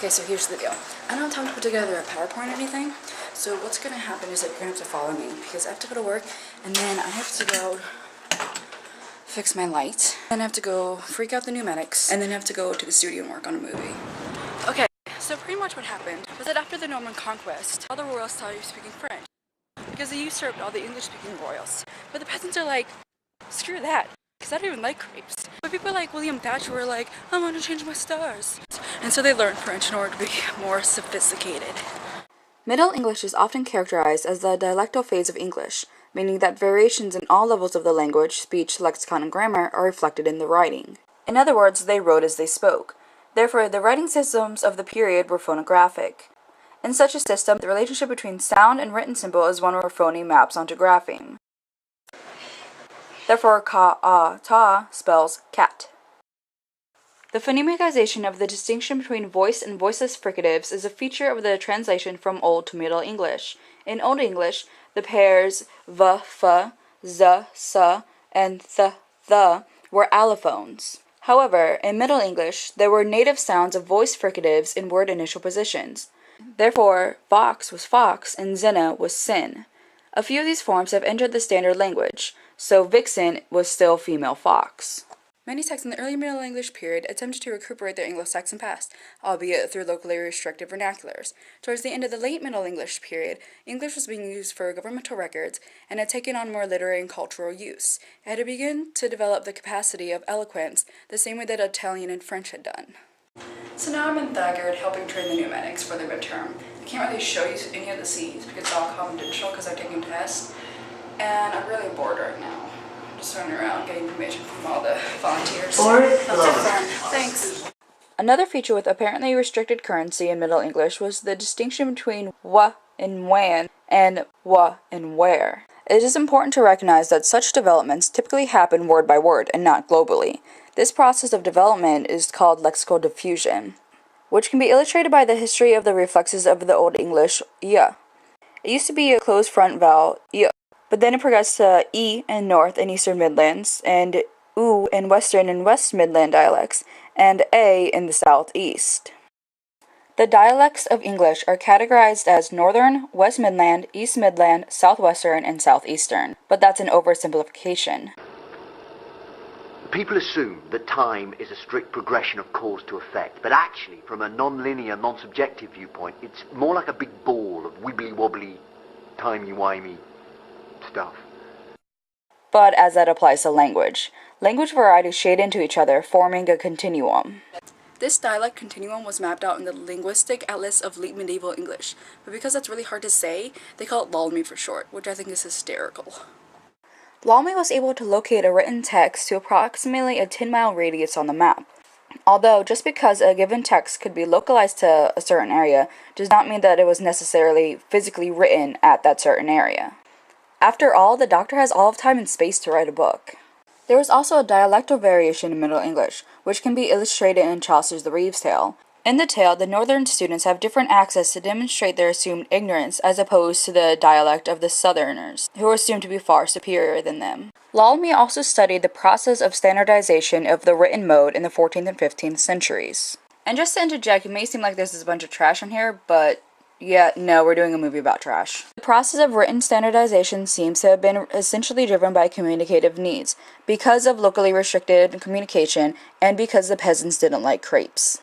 Okay, so here's the deal. I don't have time to put together a PowerPoint or anything, so what's going to happen is that you're going to have to follow me, because I have to go to work, and then I have to go fix my light, then I have to go freak out the pneumatics, and then I have to go to the studio and work on a movie. Okay, so pretty much what happened was that after the Norman conquest, all the royals started speaking French, because they usurped all the English-speaking royals. But the peasants are like, screw that, because I don't even like crepes. But people like William Thatcher were like, I want to change my stars. And so they learned French in order to be more sophisticated. Middle English is often characterized as the dialectal phase of English, meaning that variations in all levels of the language, speech, lexicon, and grammar are reflected in the writing. In other words, they wrote as they spoke. Therefore, the writing systems of the period were phonographic. In such a system, the relationship between sound and written symbol is one where phoneme maps onto grapheme. Therefore, ka-a-ta spells cat. The phonemicization of the distinction between voice and voiceless fricatives is a feature of the translation from Old to Middle English. In Old English, the pairs v, f, z, s, and th, were allophones. However, in Middle English, there were native sounds of voice fricatives in word initial positions. Therefore, fox was fox and zinna was sin. A few of these forms have entered the standard language, so vixen was still female fox. Many texts in the early Middle English period attempted to recuperate their Anglo-Saxon past, albeit through locally restricted vernaculars. Towards the end of the late Middle English period, English was being used for governmental records and had taken on more literary and cultural use. It had begun to develop the capacity of eloquence the same way that Italian and French had done. So now I'm in Thagard helping train the pneumatics for their midterm. I can't really show you any of the C's because it's all confidential because I've taken tests, and I'm really bored right now. Just running around getting information from all the volunteers. That's fun. Thanks. Another feature with apparently restricted currency in Middle English was the distinction between wa and wan and wa and where. It is important to recognize that such developments typically happen word by word and not globally. This process of development is called lexical diffusion, which can be illustrated by the history of the reflexes of the Old English y. It used to be a closed front vowel y, but then it progressed to e in North and Eastern Midlands, and u in Western and West Midland dialects, and a in the Southeast. The dialects of English are categorized as Northern, West Midland, East Midland, Southwestern, and Southeastern, but that's an oversimplification. People assume that time is a strict progression of cause to effect, but actually, from a non-linear, non-subjective viewpoint, it's more like a big ball of wibbly-wobbly, timey-wimey stuff. But as that applies to language varieties shade into each other, forming a continuum. This dialect continuum was mapped out in the Linguistic Atlas of Late Medieval English, but because that's really hard to say, they call it LOLME for short, which I think is hysterical. LOLME was able to locate a written text to approximately a 10-mile radius on the map. Although, just because a given text could be localized to a certain area, does not mean that it was necessarily physically written at that certain area. After all, the Doctor has all of time and space to write a book. There was also a dialectal variation in Middle English, which can be illustrated in Chaucer's The Reeve's Tale. In the tale, the northern students have different accents to demonstrate their assumed ignorance as opposed to the dialect of the southerners, who are assumed to be far superior than them. Lalmy also studied the process of standardization of the written mode in the 14th and 15th centuries. And just to interject, it may seem like this is a bunch of trash in here, but yeah, no, we're doing a movie about trash. The process of written standardization seems to have been essentially driven by communicative needs, because of locally restricted communication, and because the peasants didn't like crepes.